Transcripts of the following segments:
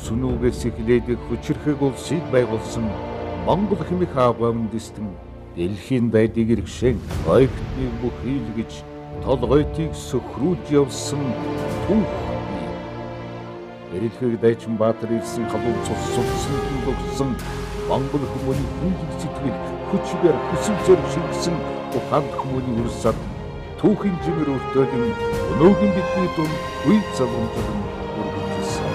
сүнүүгээс эхлээд хүчрэхэг улсыг байгуулсан Монгол хэмээх агуун дэстэн дэлхийн байдыг иргшэн оюутныг бүх хийлгэж толгойтыг сөхрүүлж явсан түүх. Эрэлхэг Дайчин Баатар ирсэн халуун цус сулсан өгсөн Монгол хүмүүний хүндрэл сэтгэл хүчээр хүсэл зориг шингэсэн ухаанд хүмүүний үрсад түүхийн жимэр өртөөлөн өнөөгийн бидний дунд үе залуучууд үргэлжилсэн.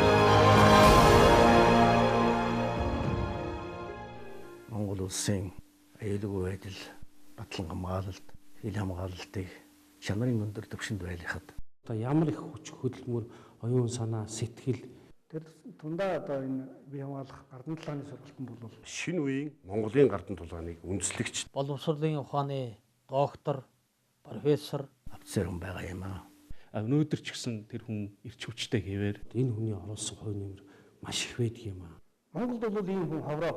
Монгол улсын аюулгүй байдал, батлан хамгаалалт, хил хамгаалалтыг чанарын өндөр түвшинд байлгахад одоо ямар их хүч хөдөлмөр, оюун санаа, сэтгэл тэр тундаа одоо энэ бие хамгаалах ардан талааны сургалтын бол шинэ үеийн Монголын гардан тулгааныг үндэслэгч боловсролын ухааны доктор, профессор офицер хүн байгаа юм аа. Өнөөдөр ч гэсэн тэр хүн эрч хүчтэй хэвээр энэ хүний оруулсан хувь нэмэр маш их байдаг юм аа. Монголд бол ийм хүн хавраа.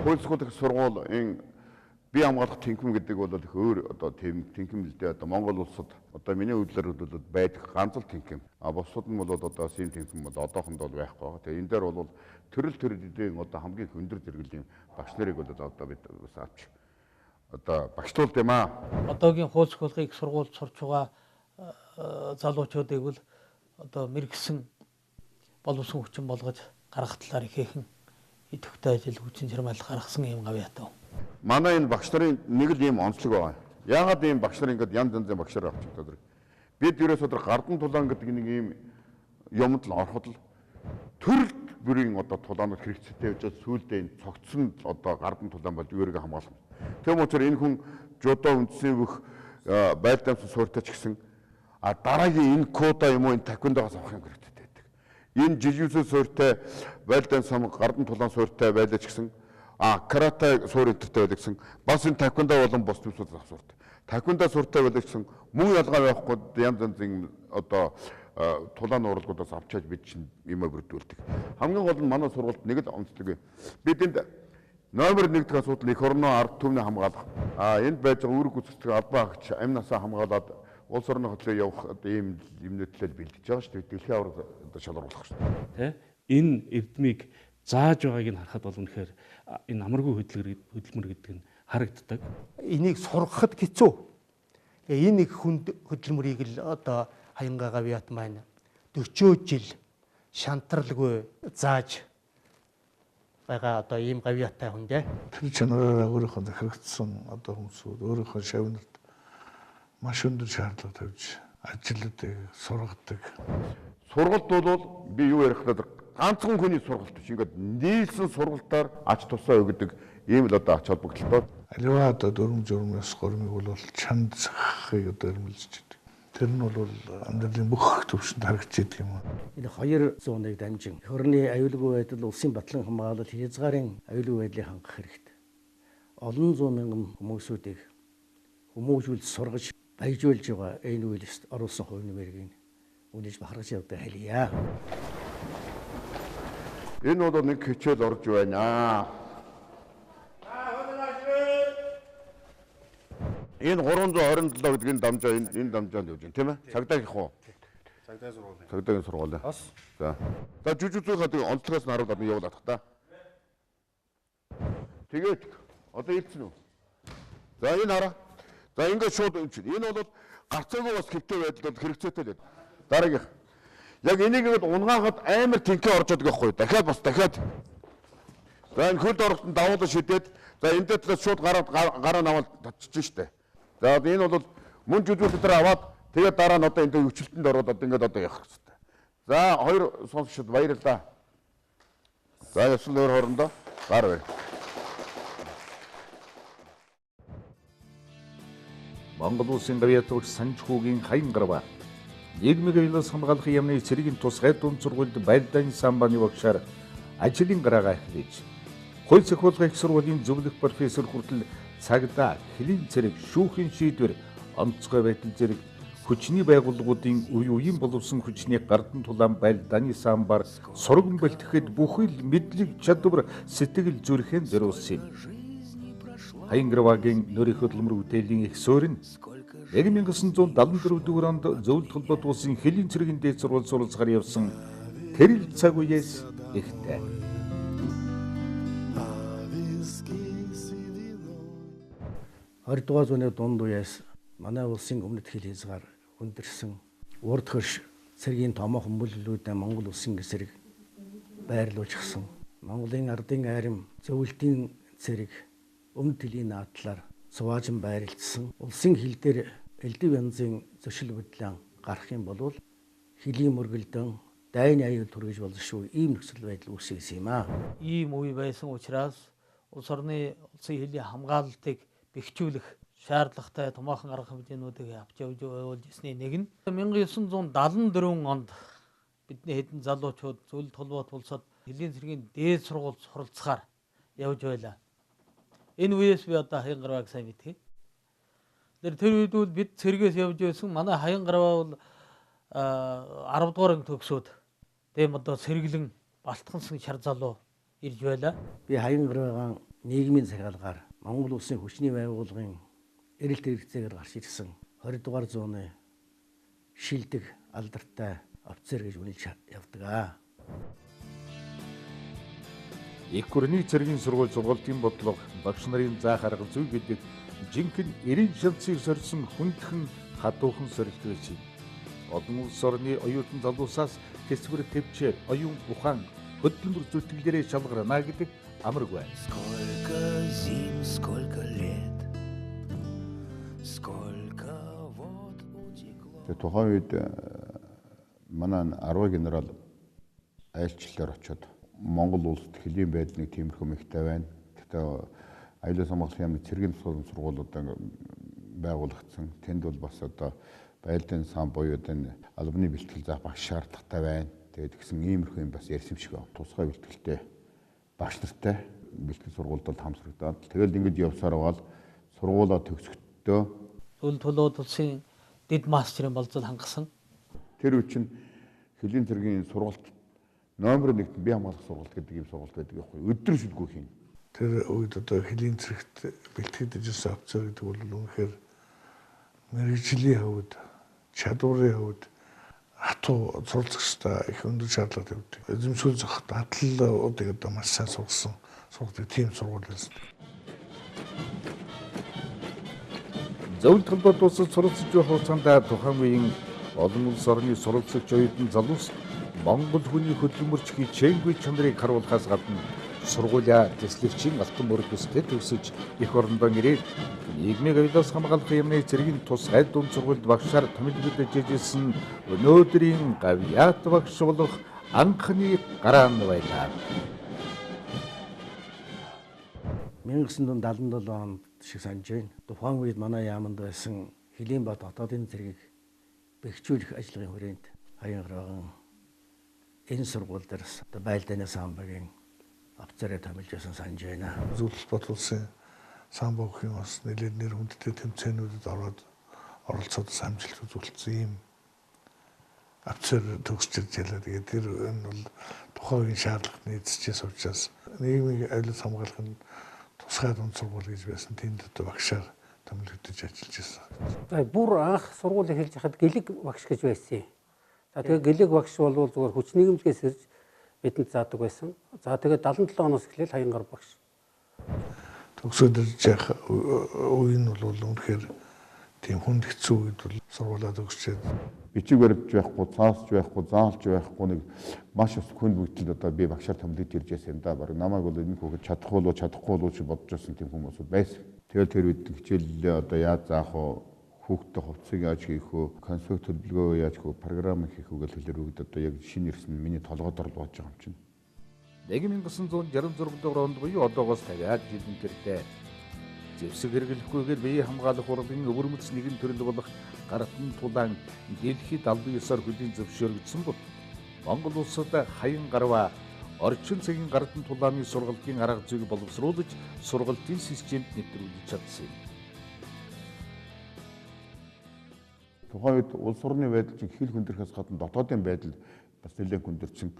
Хууль сургууль энэ бие хамгаалах тэнхим гэдэг бол их өөр одоо тийм тэнхим л дээ. Одоо Монгол улсад одоо миний хөдлөөр хөдлөлд байдаг ганц л тэнхим. А бусад нь бол одоо син тэнхим бол одоохонд бол байхгүй байгаа. Тэгээ энэ дээр бол төрөл төрлийн одоо хамгийн өндөр зэрэглэлийн багш нарыг бол одоо бид бас авч одоо багшлуулд юм аа. одоогийн хууль зохиолыг сургуульд сурч байгаа залуучуудыг бол одоо мэрэгсэн боловсон хүчин болгож гаргах талаар ихээхэн идэвхтэй ажил хүчин чармайл гаргасан юм гавьяатав. Манай энэ багш нарын нэг л ийм онцлог байгаа. Яагаад ийм багш нар ингэж янз янзын багш нар авч чаддаг. Бид ерөөсөө тэр гардан тулаан гэдэг нэг ийм юмд л ороход л төрөл бүрийн одоо тулаанууд хэрэгцээтэй байж сүүлдээ энэ цогцсон одоо гардан тулаан болж өөрийгөө хамгаалах. Тэгм учраас энэ хүн жудо үндсэн бүх байлдаамсан суурьтай ч гэсэн дараагийн энэ кода юм уу энэ таквиндогоос авах юм хэрэгтэй байдаг. Энэ жижигсэн суурьтай байлдаамсан гардан тулаан суурьтай байлаач гэсэн карате суурь энтертэй байлаа гэсэн бас энэ таквиндо болон бус зүйлсүүд авсууртай. Таквиндо суурьтай байлаа гэсэн мөн ялгаа байхгүй янз янзын одоо тулааны уралгуудаас авчаад бид чинь юм бүрдүүлдэг. Хамгийн гол нь манай сургуульд нэг л онцлог. Бид энд номер 1 дахь асуудал эх орноо ард түмний хамгаалах. Энд байж байгаа үүрэг гүйцэтгэх албан хаагч амнасаа хамгаалаад улс орны хөдлөө явах ийм юмнуудлыг бэлдэж байгаа шүү дээ. Дэлхийн авраг одоо шалгаруулах шүү дээ. Тэ? Энэ эрдмийг зааж байгааг нь харахад бол үнэхээр энэ амаргүй хөдөлмөр гэдэг нь харагддаг. Энийг сургахад хэцүү. Энэ их хүнд хөдөлмөрийг л одоо Хаянга гавьяат маань 40 жил шантралгүй зааж байгаа одоо ийм гавьяатай хүн дээ. Тэр чанараараа өөрийнхөө хэрэгцсэн одоо хүмүүсүүд өөрийнхөө шавнарт маш өндөр шаардлага тавьж ажилтдаг, сургадаг. Сургалт бол би юу ярих гэдэг ганцхан хүний сургалт биш. Ингээд нийлсэн сургалтаар ач тусаа өгдөг ийм л одоо ач холбогдолтой. Аливаа одоо дүрм журмаас гормыг бол чанд захыг одоо эрмэлж идэг. Тэр нь бол амьдралын бүх төвшөнд харагдчихэдэг юм. Энэ 200-ыг дамжин хорны аюулгүй байдал, улсын батлан хамгаалалт, хязгаарын аюулгүй байдлыг хангах хэрэгтэй. Олон зуун мянган хүмүүсүүдийг хүмүүжүүлж сургаж баяжуулж байгаа энэ үйлс оруулсан хувь нэмэрийг үнэж бахархаж явдаг хэлье. Энэ бол нэг хичээл орж байна. Энэ 327 гэдэг энэ дамжаа энэ дамжаанд явж байна тийм ээ? Цагдаа гэх үү? цагдаа сургууль. Цагдаагийн сургууль. За. За жүжигчүүгээ онцлогоос нь харуулад явуулах та. Тэгээд одоо ирсэн үү? За энэ хараа. За ингээд шууд энэ бол гарцаагүй бас хэвтэй байдал бол хэрэгцээтэй л. Дараагийнх. Яг энийг ингээд унгаахад амар тэнхээ орж байгаа байхгүй. Дахиад. За энэ хөлд оролтод давуулаа шидээд за энэ дэтлээс шууд гараа навал татчих штэ. За энэ бол мөн жүжигчд дээр аваад тэгээд дараа нь одоо энэ өвчлөлтөнд ороод одоо ингээд одоо явах хэрэгтэй. За хоёр сонсогчд баярлалаа. За ясал өөр хоорондоо гар бай. Монгол улсын гавьяатууч Санжихуугийн хаян гарва нийгмийн аюулаас хамгаалах яамны цэргийн тусгай дунд сургуульд баярдааны самбааны багшаар ажлын гараагаа эхлэж хууль зохиолгын их сургуулийн зөвлөх профессор хүртэл цагдаа, хэлийн цэрэг, шүүхийн шийдвэр, онцгой байдал зэрэг хүчний байгууллагуудын үеийн боловсон хүчний гардан тулаан баярдааны самбаар сурган бэлтгэхэд бүхэл мэдлэг чадвар сэтгэл зүрхэн зориулсан юм. Хаян гарвагийн нөрийн хөдөлмөр бүтээлийн их суурь нь 1974 онд зөвлөлт холбоот улсын хэлийн цэргийн дээд сургууль суралцахаар явсан тэрэл цаг үеэс ихтэй. Хоёрдугаар зууны дунд үеэс манай улсын өмнөд хэл хязгаар хүндэрсэн урд хөрш цэргийн томоохон бүлгэлүүдээ Монгол улсын эсрэг байрлуулчихсан. Монголын ардын айрам зөвлөлтийн цэрэг өмнөд хэлийн наадлаар суваажин байрлалцсан. Улсын хил дээр элдв янзын зөшил бодлон гарах юм бол хэлийн мөргөлдөн дайны аюул түргэж болно шүү. Ийм нөхцөл байдал үүсгэсэн юм аа. Ийм үе байсан учраас улс орны улсын хэлийн хамгаалалтыг бэхжүүлэх шаардлагатай томоохон арга хэмжээнүүдийг авч явж явуулжсны нэг нь 1974 онд бидний хэдэн залуучууд зөвлөлт холбоот улсад хэлийн цэргийн дээд сургууль суралцахаар явж байлаа. Энэ үеэс би одоо хаян гарвааг сайн мэдхий. Тэр үед бол бид цэргээс явж байсан. Манай хаян гарваа бол 10 дугаар төгсөөд тэм одоо сэргэлэн балтгансан шар залуу ирж байлаа. Би хаян гарваагаан нийгмийн захиалгаар Монгол улсын хүчний байгууллагын эрэлт хэрэгцээгээр гарч ирсэн 20 дугаар зууны шилдэг алдартай офицер гэж үнэлж явдаг. Их гүрний цэргийн сургууль сургалтын бодлого багш нарын заах арга зүй гэдэг жинхэнэ 90 шилцгийг сорьсон хүндхэн хадуухан сорилтгүйч юм. Олон улс орны оюутан залуусаас тэсвэр төвчээр оюун ухаан хөдөлмөр зүтгэлээрээ шалгарна гэдэг амаргүй. Сколько зим, сколько лет, сколько вод утекло. Тэгээ тухайн үед манай 10 генерал айлчлалаар очиод Монгол улсад хэлийн байдлыг тиймэрхүү мэгтэй байна. Гэхдээ аюулаас хамгаалах яамны цэргийн сургуулиудаа байгуулагдсан. Тэнд бол бас одоо баялдааны сан буюу энэ албаны бэлтгэл заах багш шаардлагатай байна. Тэгээд гэсэн иймэрхүү юм бас ярьсан шиг байна. Тусгай бэлтгэлтэй багш нартай бэлтгэл сургуульд бол хамсрагдаад тэгэл ингэж явсаар байгаа л сургуулаа төгсөхдөө Зөвлөлт холбоот улсын дэд мастерын болцол хангасан. тэр үчин хэлийн цэргийн сургалт номер 1-т бие хамгаалах сургалт гэдэг юм сургалт байдаг байхгүй өдөр шүлгүү хийн. Тэр үед одоо хэлийн цэрэгт бэлтгэж ижсэн офицер гэдэг бол үнэхээр мэрэгжлийн хувьд чадварын хувьд хатуу суралцагчдаа их өндөр шаардлага тавьдаг. Эзэмшүүл зохиот атлуудыг одоо маш сайн сургасан сургалтын тим сургууль байсан. Зөвлөлт холбоот улсад суралцж байх хугацаанд тухайн үеийн олон улс орны суралцагч оюутан залуус Монгол хүний хөдөлмөрч хичээнгүй чанарыг харуулахаас гадна сургуулиа төслөгчийн алтан мөрөгсдөд төгсөж их орондоо ирээд нийгмийн аюулаас хамгаалах яамны цэргийн тусгай дунд сургуульд багшаар томилогдож ажилласан өнөөдрийн гавьяат багш болох анхны гараан байлаа. 1977 онд шиг санаж байна. Тухайн үед манай яамд байсан Хэлийн бат хотоодын цэргийг бэхжүүлэх ажлын хүрээнд хаян гарваагаан энэ сургууль дээр баялдааны самбагийн офицерээ томилж байсан санаж байна. Зөвлөлт бот улсын самбо гэх юм бас нэлээд нэр хүндтэй тэмцээнүүдэд ороод оролцоод амжилт үзүүлсэн юм офицер төгсч ирж байлаа. Тэгээд тэр энэ бол тухайн үеийн шаардлагад нийцчихээс учраас нийгмийн аюулаас хамгаалахын тусгай дунд сургууль гэж байсан. Тэнд одоо багшаар томилогдож ажиллаж байсан. Бүр анх сургуулийг хэлж хахад гэлэг багш гэж байсан. За тэгээ гэлэг багш бол зүгээр хүч нийгэмлэгээс ирж бидэнд заадаг байсан. За тэгээ 77 оноос эхлээл хаян гар багш. Төгсөөд ирж явах үе нь бол үнэхээр тийм хүнд хэцүү үед бол сургуулаа төгсчээд бичиг баримтж байхгүй, цаасч байхгүй, заалж байхгүй нэг маш их хүнд бүгдэлд одоо би багшаар томилж ирж байсан юм да. Бараг намайг бол энэ хүүхэд чадахгүй болов чи бодож байсан тийм хүмүүс байсан. Тэгэл тэр үед хичээлээ одоо яаж заах вэ? Хүүхдтэй хувцсыг яаж хийх вэ? Конспект төлөвлөгөө яаж хийх вэ? Програм хийх үү гэх хэлээр одоо яг шинэ ирсэн миний толгойд орж байгаа юм чинь. 1966 онд буюу одоогоос 50-аад жилийн тэртээ зэвсэг хэрэглэхгүйгээр бие хамгаалах урлагийн өвөрмөц нэгэн төрөл болох гартан тулаан дэлхийд албан ёсоор хөлийн зөвшөөрөгдсөн бол Монгол улсад хаян гарва орчин цагийн гартан тулааны сургалтын арга зүйг боловсруулж сургалтын системд нэвтрүүлж чадсан юм. Тухайн үед улс орны байдал чинь хил хүндрэхээс гадна дотоодын байдал бас нэлээд хүндэрсэн.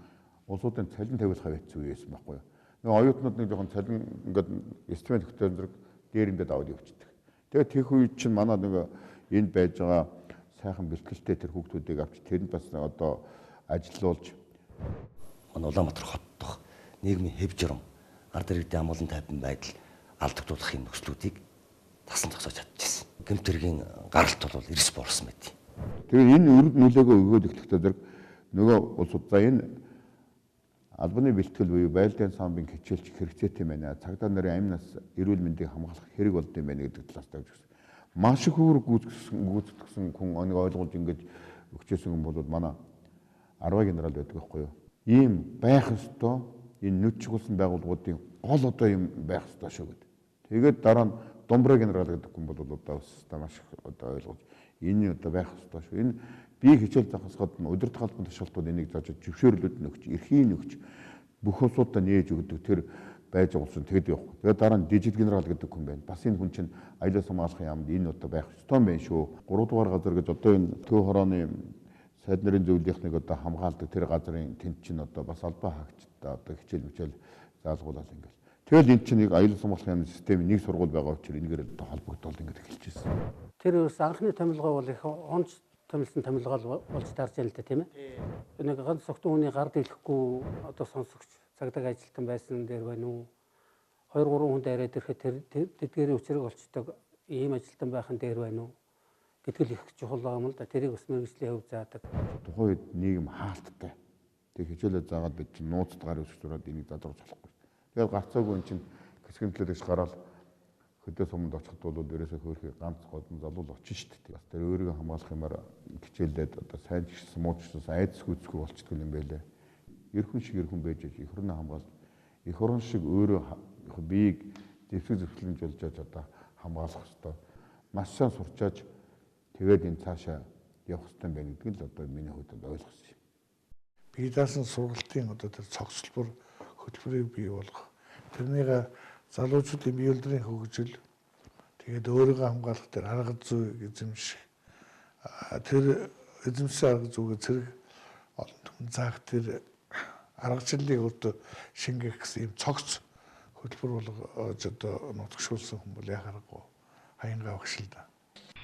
Улсуудын цалин тавилга хэвцүү байсан байхгүй юу. Нэг оюутнууд нэг жоохон цалин ингээд эстимет хөтөлбөр зэрэг дээр ингээд аваад явчихдаг. Тэгээд тех үед чинь манай нэг энд байж байгаа сайхан бэлтгэлтэй тэр хүүхдүүдийг авч тэрэнд бас одоо ажилуулж манай Улаанбаатар хот дох нийгмийн хэв журам ард иргэдийн амгалан тайван байдал алдагдуулахын нөхцлүүдийг тасан зогсоож чадчихсан. Гэмтэргийн гаралт бол эрс борсон мэт. Тэгээд энэ өрд нөлөөгөө өгөөд эхлэхдээ зэрэг нөгөө улсууд за энэ албаны бэлтгэл буюу байлдааны самбын хичээлч хэрэгцээтэй байна. Цагдаа нарын амь нас эрүүл мэндийг хамгаалах хэрэг болд юм байна гэдэг талаас тавьж өгсөн. Маш их өөр гүйцэтгэсэн хүн онийг ойлгуулж ингэж өгчээсэн хүн бол манай 10 генерал байдаг байхгүй юу? Ийм байх ёстой энэ нүд чигүүлсэн байгууллагуудын гол одоо юм байх ёстой шүү гэдэг. Тэгээд дараа нь Думбраа генерал гэдэг хүн бол одоо маш их одоо ойлгож энэ одоо байх ёстой шүү. Энэ би хичээл заахаас гадна удирдах албан тушаалтууд энийг зааж зөвшөөрлөд нөгч, эрхийн нөгч бүх улсуудаа нээж өгдөг тэр байж болсон тэгэд явах. Тэгээд дараа нь дижит генерал гэдэг хүн байна. Бас энэ хүн чинь аялал хамгаалахын яамд энэ одоо байх ёстой юм байна шүү. 3 дугаар газар гэж одоо энэ төв хорооны сайд нарын зөвлөлийнхнийг одоо хамгаалдаг тэр газрын тэнд чинь одоо бас албаа хаагчдаа одоо хичээл заалгуулаад ингээл. Тэгэл эн чинь нэг аялал хамгаалахын системийн нэг сургууль байгаа учраас энэгээр одоо холбогдол ингээд эхэлж байна. Тэр бас анхны томилгоо бол их онц томилсон томилгоо болж тарж байна л да тийм ээ. Нэг ганц согтун хүний гар дэлгэхгүй одоо сонсогч цагдаа ажилтан байсан дээр байна уу? 2 3 хүн дайраад ирэхэд тэр тэдгээрийн үчирэг олцдог ийм ажилтан байхын дээр байна уу? Гэтэл их чухал юм л да. Тэрийг бас мэргэжлийн хувь заадаг. Тухайн үед нийгэм хаалттай. Тэг хичээлээ заагаад бид чинь нууцд гар өсвөрөд энийг задруулж болохгүй. Тэгээд гарцаагүй эн чинь хэсгэмтлэлээс гараад хөдөө суманд очиход бол дээрээсээ хөөрхий ганц годон залуул очих шүү дээ. Бас тэр өөрийгөө хамгаалах юмар хичээлээд одоо сайн жишсэн муучсан айдас гүйцэтгэв болчихдог юм байлээ. Эрхэн шиг эрхэн байж их орны хамгаалт их орн шиг өөрөө биеийг дэвсэг зөвхөлнжүүлж одоо хамгаалах хэрэгтэй. Маш сайн сурчааж тэгээд энэ цаашаа явах хэрэгтэй байна гэдэг л одоо миний хувьд ойлгосон юм. Бие даасан сургалтын одоо тэр цогцлбор хөтөлбөрийг бий болгох. Тэрнийг залуучуудын бие үйлдвэрийн хөгжил тэгээд өөрийгөө хамгаалах тэр арга зүй эзэмших тэр эзэмшсэн арга зүйгээ зэрэг олон түмэн заах тэр аргачлалыг өөртөө шингээх гэсэн юм цогц хөтөлбөр болгож одоо нутагшуулсан хүн бол яхаарахгүй хаянгаа багшил да.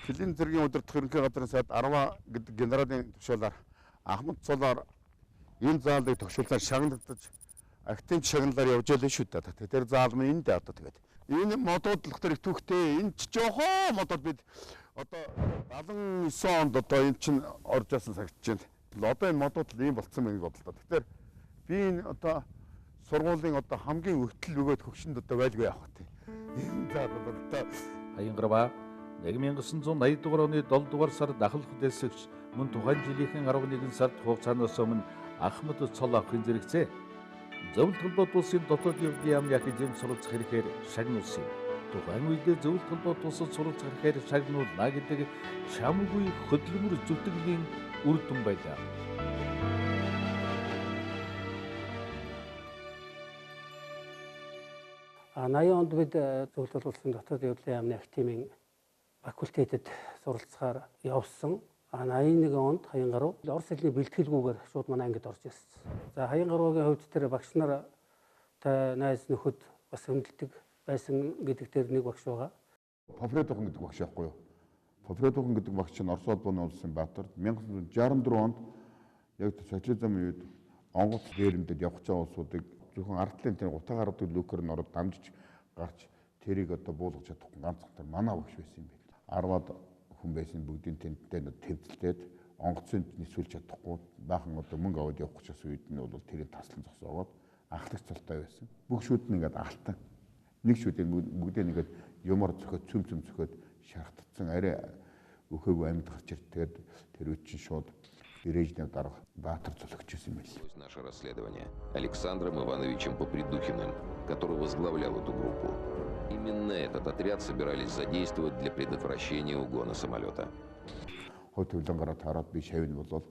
Филин зэргийн удирдах ерөнхий газрын сайд 10 гэдэг генералын тушаалаар Ахмад Цолоор энэ заалыг тогшуулсан шагнагдаж актив шагналаар явж ялээ шүү дээ. Тэр заал минь энд одоо тэгээд энэ модуудлах тэр их түүхтэй энэ ч жоохоо модууд бид одоо 79 онд одоо энэ чинь орж яасан сагдчихэв. Одоо энэ модууд ийм болцсон мэн бодлоо. Тэгэхээр би энэ одоо сургуулийн одоо хамгийн өвтөл өгөөд хөгшөнд одоо байлгүй явах тийм. Энэ заал бол одоо Хаянгарва 1980 дугаар оны 7 дугаар сард ахлах дэсэгч мөн тухайн жилийн 11 сард хугацаанаас өмнө Ахмад Цол авахын зэрэгцээ. Зөвлөлт холбоот улсын дотоод явдлын яам яг эзэм суралцах хэрэгээр шагнуулсан. Тухайн үедээ зөвлөлт холбоот улсад суралцах хэрэгээр шагнуулна гэдэг чамгүй хөдөлмөр зүтгэлийн үр дүн байлаа. А 80 онд бид зөвлөлт улсын дотоод явдлын яамны активын факультетэд суралцахаар явсан. 81 онд Хаянгаруу Орос хэлний бэлтгэлгүйгээр шууд манай ангид орж ирсэн. За Хаянгаруугийн хувьд тэр багш нар та найз нөхөд бас хөндлөдөг байсан гэдэг тэр нэг багш байгаа. Повредохон гэдэг багш байхгүй юу? Повредохон гэдэг багш нь Орос улбаны улсын баатар 1964 онд яг социализм үед онгоц дээрэмдэд явж байгаа улсуудыг зөвхөн ардлын тэр гутаа гаргадаг люкер нь ороод дамжиж гарч тэрийг одоо буулгаж чадахгүй ганцхан тэр манай багш байсан юм байна. 10-аад хүн байсан бүгдийн тенттэй төвдөлтөд онгоцыг нисүүлж чадахгүй баахан одоо мөнгө аваад явах гэж бас үед нь бол тэрийг таслан зогсоогоод ахлагч цалтай байсан. Бүх шүүд нь ингээд алтан. Нэг шүүд бүгдээ нэгээд юмар зөхөд цөм зөхөд шархтцсан арай өхөөг амьд гарч ир тэгээд тэр үе чинь шууд Бережнев дарга баатар зулгч юм байл. Наше расследование Александром Ивановичем Попридухиным, который возглавлял эту группу. Именно этот отряд собирались задействовать для предотвращения угона самолета. Хойд төлөн гараад хараад би шавь нь болол.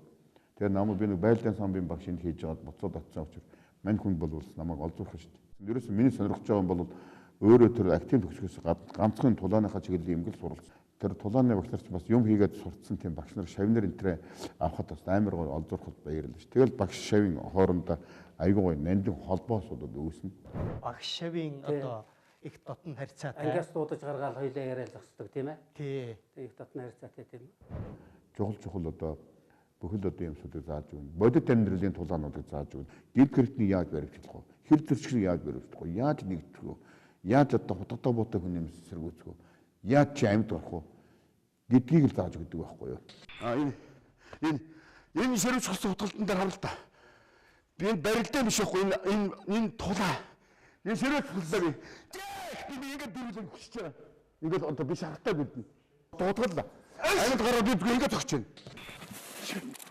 Тэгээ намайг би нэг байлдаан самбын багшинд хийж жагаад буцаад очсон учраас мань хүн бол намайг олзуурах шүү дээ. Ерөөс миний сонирхож байгаа юм бол өөрөө тэр актив төгсгөөс ганцхан тулааныхаа чиглэлийн юмгэл суралцсан. Тэр тулааны багш нар ч бас юм хийгээд сурцсан тийм багш нар шавь нар энтрээ авахд бас амар гой олзуурхад баярлалаа ш. Тэгэл багш шавийн хоорондоо айгүй гой нандин холбоос болоод үүснэ. Багш шавийн одоо их дотн харьцаатай. Ангиас дуудаж гаргаад хоёлаа яриалах хэрэгтэй тийм ээ. Тий. Их дотн харьцаатай тийм. Чухал одоо бүхэл одоо юмсуудыг зааж өгнө. Бодит амьдралын тулаануудыг зааж өгнө. Гид гэртний яаж баригчлах вэ? Хэр зөрчил яаж баригчлах вэ? Яаж нэгдэх вэ? Яаж одоо хутгатай буутай хүн юм сэргүүцэх вэ? Яаж чи амьд гарах вэ? Гэдгийг л зааж өгдөг байхгүй юу? Энэ ширвч хоцсон хутгалтан дээр харал та. Би энэ барилдаа биш байхгүй энэ тулаа. Энэ ширвч хоцсон би ингээд дөрвөлэн хүсэж байгаа. Ингээд одоо би шахалтай биднэ. Дуудгал. Амьд гараа би ингээд зогч байна.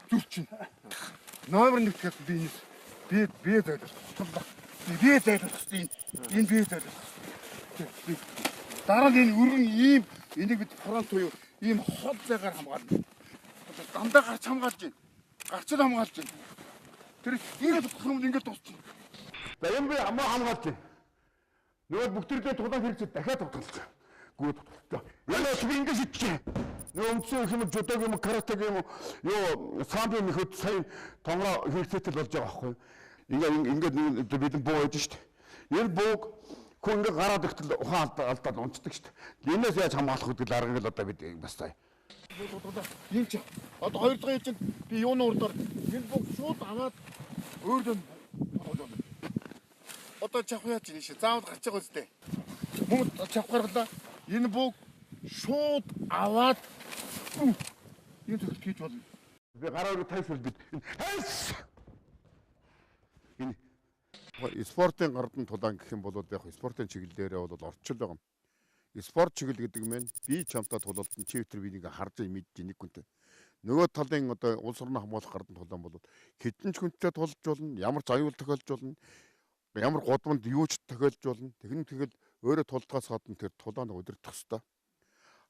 Зүрчин. Номер 1 гэхэд би зайлах. Би зайлах хэвчээ. Энэ би зайлах. Дараа нь энэ өргөн ийм энийг бид фронт буюу ийм хол зайгаар хамгаална. Дандаа гарч хамгаалж байна. Гарчд хамгаалж байна. Тэр ингээд болох юм ингээд дуусчихна. За юм би амаа хамгаалж байна. Нөгөө бүгдээрээ тулаан хэрэгцээ дахиад тоглолцоо. Гүд. Яа чи ингээд шидчихэ. Нөгөө өмцөн юм жудаг юм каратег юм юу самбын нөхөд сайн тонгоо хэрэгцээтэй болж байгаа байхгүй. Ингээд бидэн буу ээж штт. Энэ бууг хүн ингээд гараад ихтэл ухаан алдаад унцдаг штт. Энээс яаж хамгаалах гэдэг л арга л одоо бид бас сая. Ийм ч одоо 2 дахь чинь би юуны урдаар энэ бууг шууд аваад өөрөөр одоо чавх яаж ийм шээ заавал гарч байгаа үстэй. Мөн чавх гаргалаа. Энэ бууг шууд аваад энэ зөвхөн хийж болно. Би гараагүй тайвшруул бид. Энэ спортын гардын тулаан гэх юм бол яг спортын чиглэлээрээ бол орчил байгаа. Спорт чиглэл гэдэг нь би чамтай тулалдан чи өтер би нэг харж мэдж нэг хүнтэй. Нөгөө талын одоо улс орны хамгаалах гардын тулаан бол хэдэн ч хүнтэй тулж болно, ямар ч аюул тохиолж болно, ямар гудамд юу ч тохиолж болно. Тэгэл өөрөө тулдгаас гадна тэр тулаан удирдах хэвээр.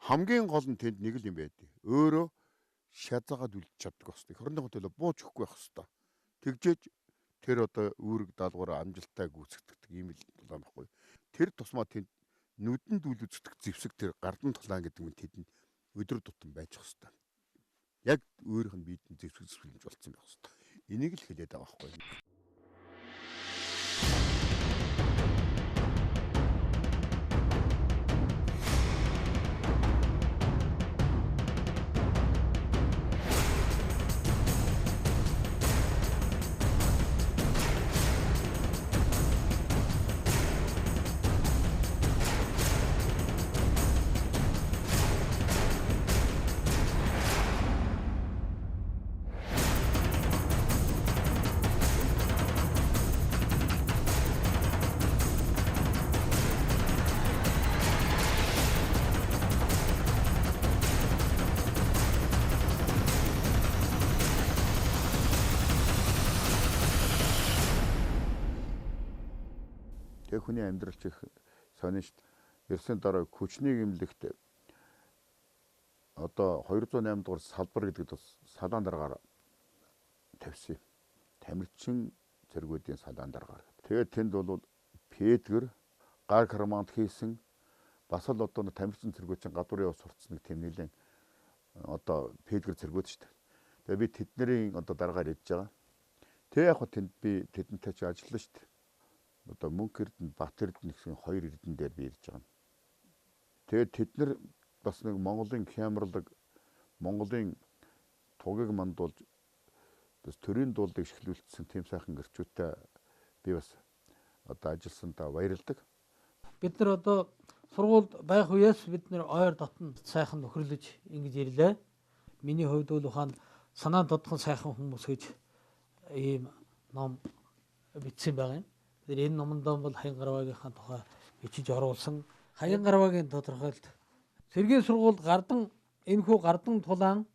Хамгийн гол нь тэнд нэг л юм байдаг. Өөрөө шазаагаад үлдчих чаддаг басна. Хорны хөтөлөө бууж өгөхгүй байх хэвээр. Тэгжээж тэр одоо үүрэг даалгавраа амжилттай гүйцэтгэдэг ийм л тулаан байхгүй. Тэр тусмаа тэнд нүдэнд үлддэг зэвсэг тэр гардын тулаан гэдэг нь тэдэнд өдөр тутам байж хэвээр. Яг өөрийнх нь биедэн зэвсэг зэвсгэлж болцсон байх хэвээр. Энийг л хэлээд байгаа байхгүй. Хүний амьдрал чих сонин шүү дээ. Ерсөн дараа хүчний гэмлэгт одоо 208 дугаар салбар гэдэг бас салаан дараагаар тавьсан юм. Тамирчин цэргүүдийн салаан дараагаар. Тэгээд тэнд бол Педгэр гар карманд хийсэн бас л одоо тамирчин цэргүүдийн гадуур явж сурцсан нэг тийм нэлийн одоо Педгэр цэргүүд шүү дээ. Тэгээд би тэдний одоо дараагаар ядж байгаа. Тэг яг хөө тэнд би тэдэнтэй ч ажиллана шүү дээ. Одоо Мөнх Эрдэнэ, Бат Эрдэнэ гэсэн хоёр эрдэнэ дээр би ирж байгаа. Тэгээд тэд нар бас нэг Монголын хямралаг, Монголын тугийг мандуулж бас төрийн дуулыг эхлүүлсэн тийм сайхан гэрчүүтэй би бас одоо ажилласандаа баярлдаг. Бид нар одоо сургуульд байх үеэс бид нар ойр дотн сайхан нөхөрлөж ингэж ирлээ. Миний хувьд бол ухаан санаа додхон сайхан хүмүүс гэж ийм ном бичсэн байгаа юм. Тэр энэ номонд бол Хаян Гарваагийнхаа тухай бичиж оруулсан. Хаян Гарваагийн тодорхойлт цэргийн сургуульд энэхүү гардан тулаан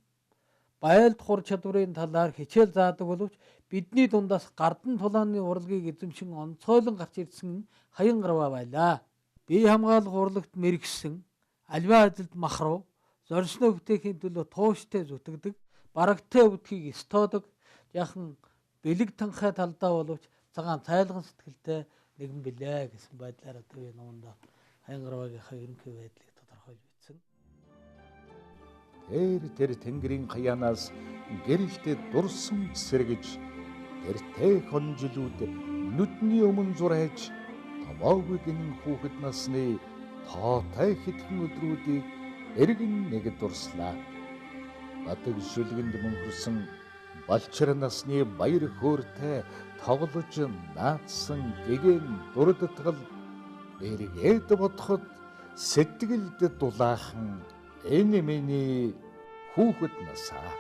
байлд хур чадварын талаар хичээл заадаг боловч бидний дундаас гардан тулааны урлагийг эзэмшин онцгойлон гарч ирсэн Хаян Гарваа байлаа. бие хамгаалах урлагт мэрэгсэн, аливаа ажилд махруу, зорьсноо бүтээхийн төлөө тууштай зүтгэдэг, барагтай өвдгийг стоодог, яхан бэлэг танхай талдаа боловч цагаан цайлган сэтгэлтэй нэгэн билээ гэсэн байдлаар одоо энэ номонд Хаянгарвагийнхаа ерөнхий байдлыг тодорхойлж бичсэн. Тэр тэнгэрийн хаяанаас гэрэлтэд дурсан сэргэж тэртэй хонжилүүд нүдний өмнө зурайж таваагийн хүүхэд насны тоотой хэдхэн өдрүүдийг эргэн нэг дурслаа. Батг шүлгэнд мөнхөрсөн балчир насны баяр хөөртэй тоглож наадсан гэгэн дурдтгал эргээд бодоход сэтгэлд дулаахан энэ миний хүүхэд насаа.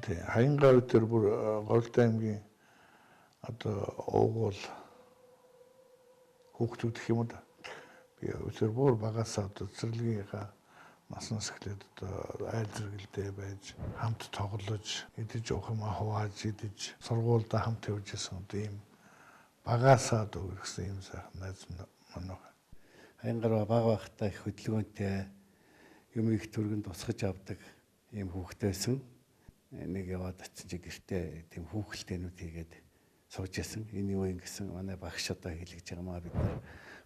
Тэ Хаянгаа өдөр бүр Говьлтай аймгийн одоо уугуул хүүхдүүд гэх юм да. Би өдөр бүр багасаа одоо цэцэрлэгийнхаа наснаас эхлээд одоо айл зэрэгэлдээ байж хамт тоглож идэж уух юм хувааж идэж сургуультай хамт явж исэн одоо ийм багасаа одоо үргэсэн юм сайхан найз манайх. Хаянгараа бага байхдаа их хөдөлгөөнтэй юм их төргөнд тусгаж авдаг ийм хүүхдээсэн. Нэг яваад очиж гэртээ тийм хүүхэлтэйнүүд хийгээд сууж ясан. Энэ юу юм гэсэн манай багш одоо хэлж байгаамаа бид нар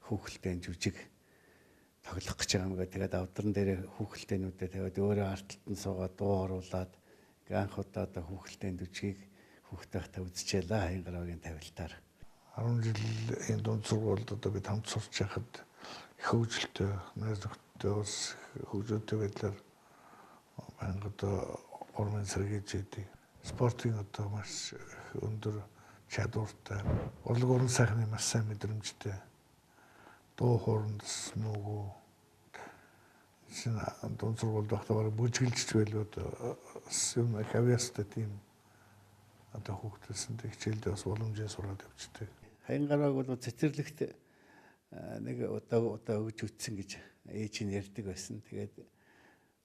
хүүхэлтэйн жүжиг тоглох гэж байгаа юм гээд тэгээд авдран дээр хүүхэлтэйнүүдэд тавиад өөрөө арталт нь суугаад дуу оруулаад анх удаа одоо хүүхэлтэйн жүжигийг хүүхдтэйхтэй үзчихлээ Хаянгарагийн тавилтаар. 10 жилийн дунд сургуульд одоо бид хамт сурч байхад их хөвгөлтэй найз нөхдөд бас хөгжөөтэй байдлаар банк одоо урмын сэргийж идэг. Спортын одоо маш өндөр чадвартай. Урлаг уран сайхны маш сайн мэдрэмжтэй. Дуу хооронд нүгүү. Шинэ дунд сургуульд багтаагаар бүжгэлж байлгүй одоо юм хавьяастай тийм одоо хүүхдээсэн хичээлдээ бас боломжтой сураад явжтэй. Хаянгарааг бол цэцэрлэгт нэг удаа өгж үтсэн гэж ээж нь ярьдаг байсан. Тэгээд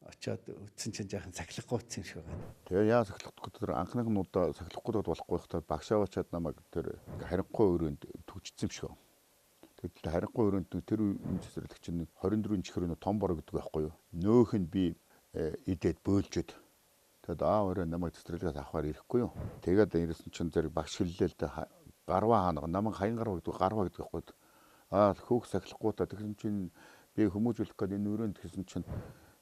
очиод үтсэн чинь жаахан сахилахгүй үтсэн шиг байна. Тэгээ яа сахилахгүй тэр анхныхын удаа сахилахгүй болохгүй байхдаа багшаа очиад намайг тэр харингуй өрөөнд төгжсөн юм шиг. Тэгээд харингуй өрөөнд тэр үн цэцэрлэг чинь 24 чихрийн том бор гэдэг байхгүй юу. Нөөх нь би идээд бөөлжөд. Тэгээд өөрөө намайг цэцэрлэгээс авахаар ирэхгүй юу. Тэгээд ирсэн чинь зэрэг багш хэллээ л дээ гарваа хаана намайг Хаянгараа гэдэг гарваа гэдэг байхгүй. Хүүх сахилахгүй та тэгсэн чинь би хүмүүжүүлэх гээд энэ өрөөнд гэсэн чинь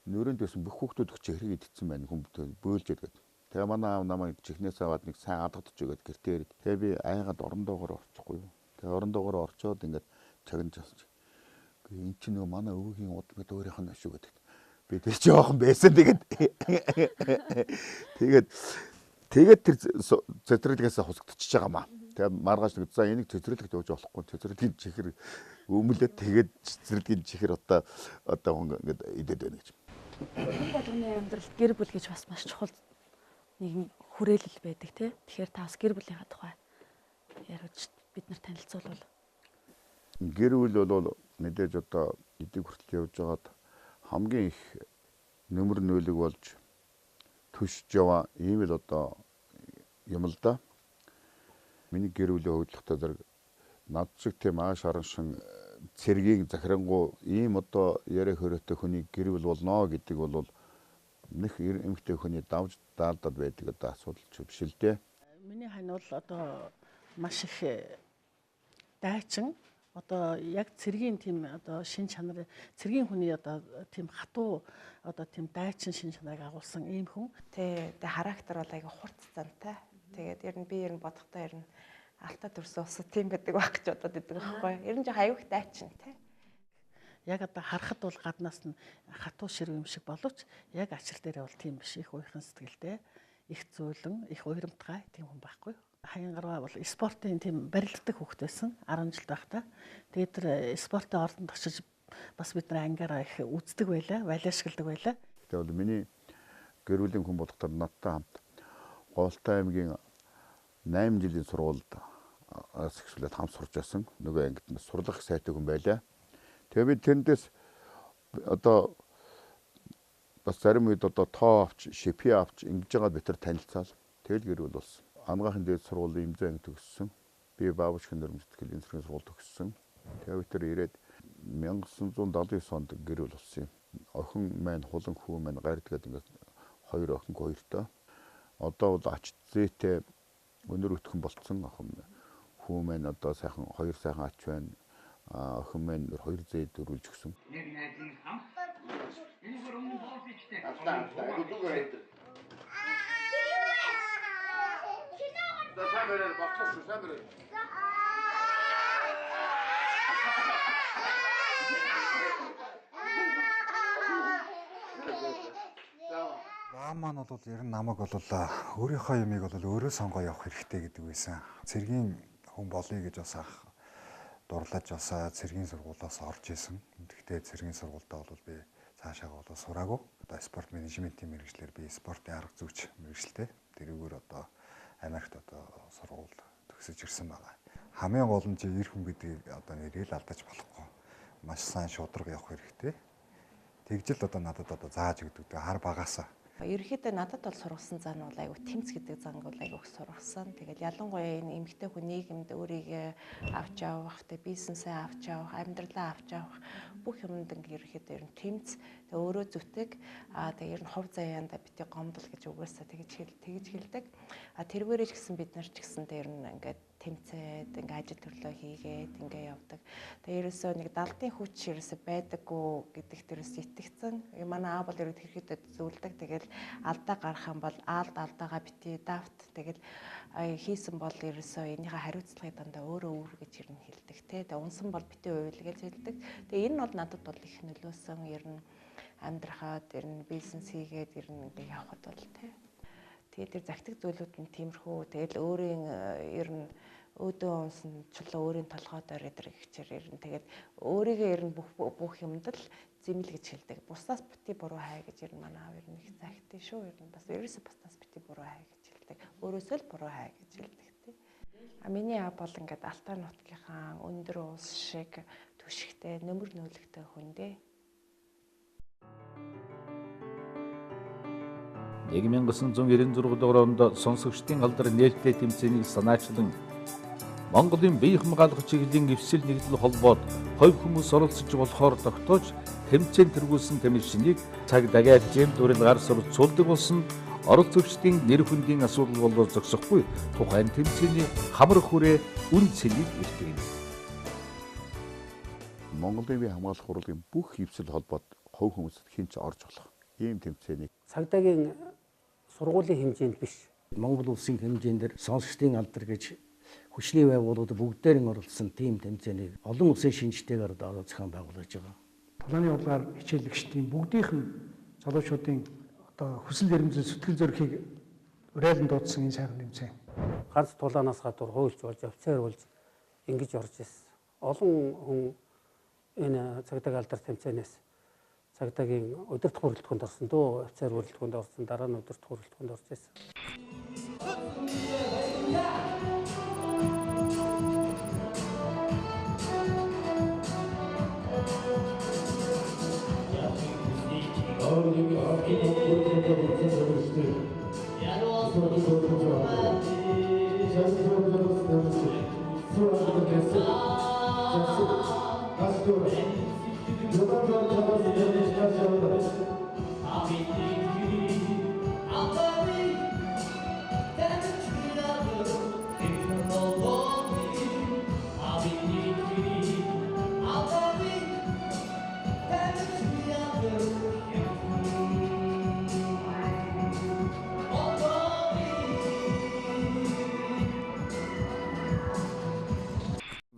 нөрөнд байсан бүх хүүхдүүд өгч хэрэг идсэн байна хүн бөөлж яадаг. Тэгээ манай аав намайг чихнээс аваад нэг сайн алгадж өгöd гэртээ ирээд. Тэгээ би айгаад орондоогоор орчихгүй юу. Тэгээ орондоогоор орчоод ингээд чагнаж асууж. Эн чинь нөгөө манай өвөгийн удмад өөрийнх нь шүү гэдэг. Би тэр жоохон байсан тэгээд тэр цэцэрлэгээс хусагдчихж байгаамаа. Тэгээ маргааш нэг за энийг цэцэрлэгт явуулж болохгүй. Цэцэрлэгийн чихэр өмөлөө тэгээд цэцэрлэгийн чихэр одоо хүн ингээд идээд байна гэж. Энэ болгоны амьдралд гэр бүл гэж бас маш чухал нэгэн хүрээлэл байдаг тий. Тэгэхээр та бас гэр бүлийнхаа тухай яриуч бид нар танилцуулбал. Гэр бүл бол мэдээж одоо эдийг хүртэл явж байгаад хамгийн их нөмөр нөөлөг болж төшж яваа ийм л одоо юм л да. Миний гэр бүлийн хөдөлгөөнтэй зэрэг над шиг тийм ааш ороншин цэргийг захирангуй ийм одоо яриа хөрөөтэй хүний гэр бүл болно гэдэг бол нэг эмэгтэй хүний давж даалдаад байдаг одоо асуудал ч биш л дээ. Миний хань бол одоо маш их дайчин одоо яг цэргийн тийм одоо шин чанар цэргийн хүний одоо тийм хатуу одоо тийм дайчин шин чанарыг агуулсан ийм хүн. Тэгээ характер бол айгүй хурц зантай. Тэгээд ер нь би бодохдоо ер нь алтаа төрсөн усуд тийм байдаг байх гэж бодоод идэг байхгүй. Ер нь жоо аюух дайчин тий. Яг одоо харахад бол гаднаас нь хатуу ширв юм шиг боловч яг ачил дээрээ бол тийм биш. Их уйхан сэтгэлтэй, их зөөлөн, их уйрамтгай тийм хүн байхгүй. Хаянгараа бол спортын тийм барилддаг хүүхэд байсан 10 жил байхдаа. Тэгээд тэр спортын ордонд очиж бас бид нар ангаараа их үздэг байлаа, валиашгэлдэг байлаа. Тэгээд бол миний гэр бүлийн хүн болохдоо надтай хамт Говьлтай аймгийн 8 жилийн сургуульд асгшуулаад хамт сурч байсан. Нөгөө ангид нь сурлах сайтай хүн байлаа. Тэгээ би тэндээс одоо бас зарим үед одоо тоо авч, шипи авч ингэж байгаа бид нар танилцаал. Тэгэл гэр бүл болсон. Амгаахын дээд сургуулийн имзэн анги төгссөн. Би Баабушкин нэрмэтгэлийн цэргийн сургуульд төгссөн. Тэгээ тэр ирээд 1979 онд гэр бүл болсон юм. Охин маань хулан хүү маань гайрдгаад ингээд хоёр охин хоёртой. Одоо бол ач зээтэй өнөр өтгөн болцсон охин хүү маань одоо сайхан хоёр сайхан ач байна. Охин маань хоёр зээд өрүүлж өгсөн. Баа маань бол ер нь намайг бол өөрийнхөө юмыг бол өөрөө сонгоо явах хэрэгтэй гэдэг байсан. Цэргийн хүн болъё гэж бас анх дурлаж басаа цэргийн сургуулиас орж исэн. Гэхдээ цэргийн сургуультай бол би цаашаа бол сураагүй. Одоо спорт менежментийн мэргэжлэр би спортын арга зүйч мэргэжилтэй. Тэрүүгээр одоо Америкт одоо сургууль төгсөж ирсэн байгаа. Хамгийн гол нь ир хүн гэдгийг одоо нэрэл алдаж болохгүй. Маш сайн шударга явах хэрэгтэй. Тэгжэл одоо надад одоо зааж өгдөг хар багаасаа. Ерөнхийдөө надад бол сургасан зан бол айгүй тэмц гэдэг зан бол айгүй их сургасан. Тэгэл ялангуяа энэ эмэгтэй хүн нийгэмд өөрийгөө авч явах, бизнесээ авч явах, амьдралаа авч явах бүх юмд ингээ ерөнхийдөө ер нь тэмц. Тэгээ өөрөө зүтэг. Тэгээ ер нь хов заяанда бити гомдол гэж угаасаа тэгж хэлдэг. Тэрвэрэж гисэн бид нар ч гэсэн дээр нь ингээд тэмцээд ингээ ажил төрлөө хийгээд ингээ явдаг. Тэгээ ерөөсөө нэг далдын хүч ерөөсөө байдаггүй гэдэгт ерөөсөө итгэцэн. Манай аав бол ерөөд хэрхэдэд зүйлдэг. Тэгэл алдаа гарах юм бол алдаагаа бити давт. Тэгэл хийсэн бол ерөөсөө энийхээ хариуцлагыг дандаа өөрөө гэж ер нь хэлдэг те. Тэгээ унсан бол бити уйл гэж хэлдэг. Тэгээ энэ нь бол надад бол их нөлөөсөн ер нь амьдрахад ер нь бизнес хийгээд ер нь ингээ явхад бол те. Тэгээд тэр загтаг зүйлүүд нь тиймэрхүү. Тэгэл өөрийн ер нь өөдөө унсан чулуу өөрийн толгойд ороод ирчихээр ер нь тэгээд өөрийгөө ер нь бүх юмд л зэмэл гэж хэлдэг. Бусдаас бити буруу хай гэж ер нь манай аав ер нь их загтыг шүү. Ер нь бас ерөөсөө бусдаас бити буруу хай гэж хэлдэг. Өөрөөсөө л буруу хай гэж хэлдэг тий. Миний аав бол ингээд Алтай нутгийнхаа өндөр уус шиг түшигтэй нөмөр нөөлөгтэй хүн дээ. 1996 онд сонсогчдын алдар нээлттэй тэмцээнийг санаачлан Монголын бие хамгаалах чиглэлийн эвсэл нэгдэл холбоод хувь хүмүүс оролцож болохоор тогтоож тэмцээн тэргүүлсэн комисснийг цаг дагаад зэм дүрэл гар сурч цулдаг болсон оролцогчдын нэр хүндийн асуудал болоо зогсохгүй тухайн тэмцээний хамар хүрээ үн цэнийг илтгэв. Монголын бие хамгаалах хурлын бүх эвсэл холбоод хувь хүмүүст хинч орж болох ийм тэмцээнийг цагдаагийн сургуулийн хэмжээнд биш. Монгол улсын хэмжээнд сонсогчдын алдар гэж хүчний байгууллагууд бүгдээрэн оролцсон тийм тэмцээнийг олон улсын шинжтэйгээр одоо зохион байгуулж байгаа. Тулааны урлагаар хичээлэгчдийн бүгдийнх нь залуучуудын одоо хүсэл эрмэлзэл зүтгэл зөрхийг уриалан дуудсан энэ сайхан тэмцээн. Ганц тулаанаас гадуур хуульч болж, офицер болж ингэж орж ирсэн. Олон хүн энэ цагдаагийн алдар тэмцээнээс цагдаагийн удирдах бүрэлдэхүүнд орсон дөө, офицер бүрэлдэхүүнд орсон, дараа нь удирдах бүрэлдэхүүнд орж ирсэн.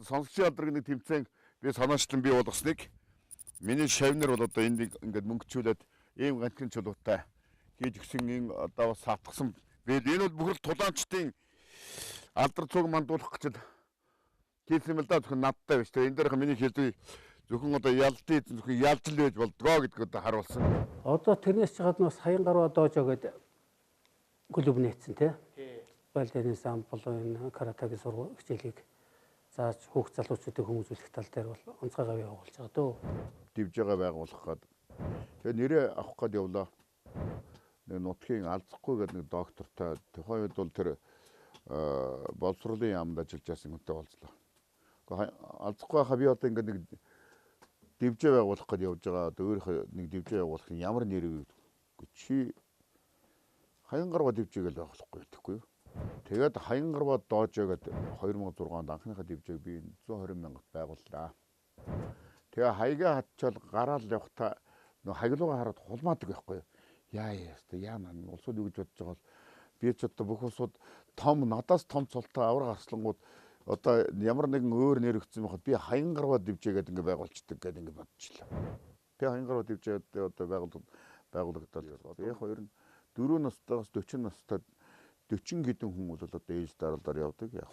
Сонсогчдын алдар гэдэг тэмцээн би санаачлан бий болгосныг миний шавнар бол одоо энийг ингээд мөнгөчүүлээд ийм ганцхан чулуутай хийж өгсөн энэ одоо бас сатгсан. Энэ бол бүхэл тулаанчдын алдар цуг мандуулах гэж хийсэн юм л да, зөвхөн надтай биш. Энэ дээрх миний хэлдэг зөвхөн одоо ялдыг зөвхөн ялж л байж болдгоо гэдгийг одоо харуулсан. Одоо тэрнээс ч гадна бас хаян гаруй доожо гэдэг клуб нээсэн тий. Баль теннис амбол энэ каратегийн сургууль хичээлийг зааж хүүхд залуучуудыг хүмүүжүүлэх тал дээр бол онцгойгоо явуулж байгаа дөө. Дивж байгаа байгуулах гээд тэгээ нэрээ авах гээд явлаа. Нэг нутгийн алдахгүй гэдэг нэг доктортой тухайн үед бол тэр боловсролын яамд ажиллаж байсан хүнтэй болцлоо. Гэхдээ алзахгүй хаа би одоо ингээд нэг дивжээ байгуулах гэж явж байгаа. Одоо өөрийнхөө нэг дивжээ байгуулах ямар нэр вэ? Чи хаян гарва дивжээг л байгуулахгүй гэхгүй юу? Тэгээд хаян гарва доожоо гэдэг 2006 онд анхныхаа дивжээг би 120 мянгад байгууллаа. Тэгээ хаягаа хатчаал гараал явахта нөө хаяглуугаа хараад хулмаадаг байхгүй юу? Яана улсууд юу гэж бодож байгаа бол би ч одоо бүх улсууд том надаас том цолтой авраг арслангууд одоо ямар нэгэн өөр нэр өгсөн байхад би хаян гарва дивжээгээд ингээ байгуулцдаг гэдэг ингээ бодчихлаа. Тэгээ хаян гарва дивжээд одоо байгуулагдаад яг хоёр нь 4 настайгаас 40 настай 40 хэдэн хүн бол одоо ээж дараалаар явдаг яг.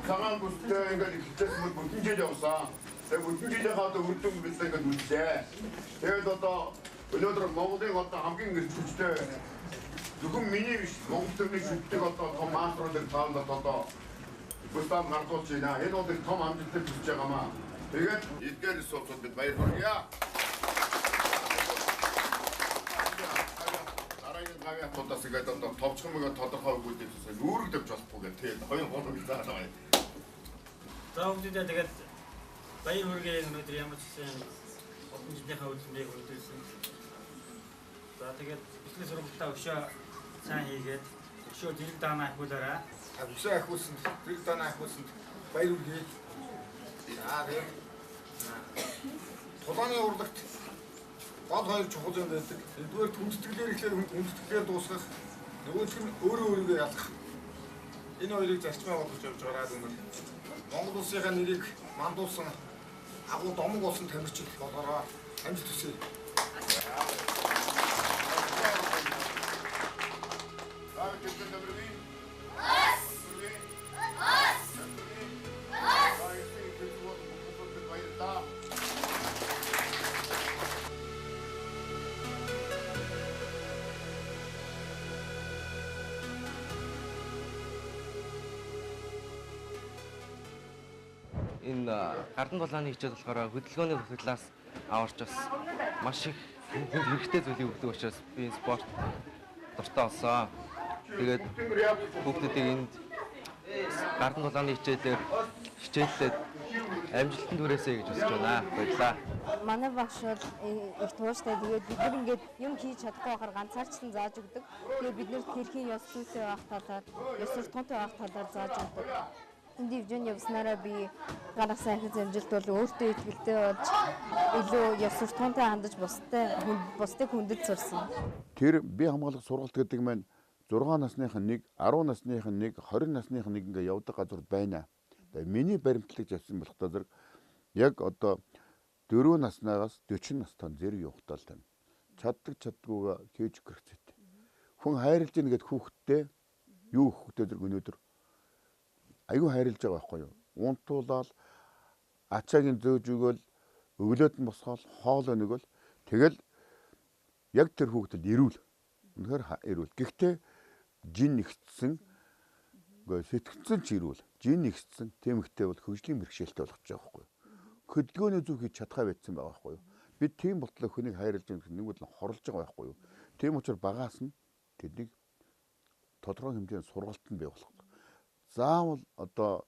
Цагаан бүстэй ингээд ихлээс бүтэн жил явсан. Тэгээ бүтэн жилийнхаа одоо үр дүн билээ ингээд үзлээ. Тэгээд одоо өнөөдөр Монголын одоо хамгийн эрт хүчтэй зөвхөн миний биш Монгол төрний шүтдэг одоо том мааструудын цаанд одоо бүстаа мартуулж байна. Энэ бол том амжилттай хийж байгаамаа. Тэгээд эдгээр суулцууд бид баяр хүргье. Дараагийн тулаас ингээд одоо товчхон мөнгө тодорхой өгүүлдэгсэн нүүрэг давж болохгүй гэх тэгээд хоёр хоног заалаа байна. За бүгдээ тэгээд баяр хүргэе өнөөдөр ямар ч гэсэн олон жилийнхаа үдмийг өдөрсөн. За тэгээд ихний сургалтаа өшөө сайн хийгээд өшөө зэрэг даанаа ахиулаарай. Өшөө ахиулсан, зэрэг даанаа ахиулсан баяр хүргэе. За тэгээд тулааны урлагт гол хоёр чухал юм байдаг. Эдгээр хүндэтгэлээр ихлээр хүндэтгэлээр дуусгах, нөгөөх нь өөрийгөө ялах. Энэ хоёрыг зарчмаа болгож явж байгаа дүнээр Монгол улсынхаа нэрийг мандуулсан агуу домог болсон тамирчид болгороо амжилт хүсье. Энэ гардан дулааны хичээл болохоор хөдөлгөөний бүхэлээс аварч бас маш их хэрэгтэй зүйлийг өгдөг учраас би спорт дуртай болсон. Тэгээд хүүхдүүдийг энд гардан дулааны хичээлээр амжилтанд хүрээсэй гэж хүсэж байна. Баярлалаа. Манай багш бол их тууштай. Тэгээд бид нар ингээд юм хийж чадахгүй байхаар ганцаарчлан зааж өгдөг. Тэгээд бид нарт хэрхэн ёс зүйтэй байх талаар, ёс суртахуунтай байх талаар зааж өгдөг. Энэ дивжн явснараа би гаргасан ахиц амжилт бол өөртөө итгэлтэй болж илүү ёс суртахуунтай хандаж бусдыг хүндэт сурсан. Тэр бие хамгаалах сургалт гэдэг маань 6 насных нэг, 10 насных нэг, 20 насных нэг ингээ явдаг газар байна. Тэгээ миний баримтлагч авсан болох та зэрэг яг одоо 4 наснаас 40 настай зэрэг явахтаа л тань. Чаддаггүйгээ хийж өгөх хэрэгтэй. Хүн хайрлаж ийн гэд хүүхдтэй юу хүүхдтэй зэрэг өнөөдөр аюу хайрлаж байгаа байхгүй юу? Унтуулаад ачаагийн зөөж өгөөл өглөөд нь босгоол хоол өнөгөл тэгэл яг тэр хүүхдэд ирүүл. Үнэхээр ирүүл. Гэхдээ жин нэгтсэн сэтгцэн ч ирүүл. Жин нэгтсэн тэмэгтэй бол хөгжлийн бэрхшээлтэй болгож байгаа байхгүй юу? Хөдөлгөөний зүг хийж чадхаа байдсан байгаа байхгүй юу? Бид тийм бодлоо хүнийг хайрлаж байгаа нэг бол хорлож байгаа байхгүй юу? Тийм учраас багаас нь тэднийг тодорхой хэмжээний сургалтанд бий болох. Заавал одоо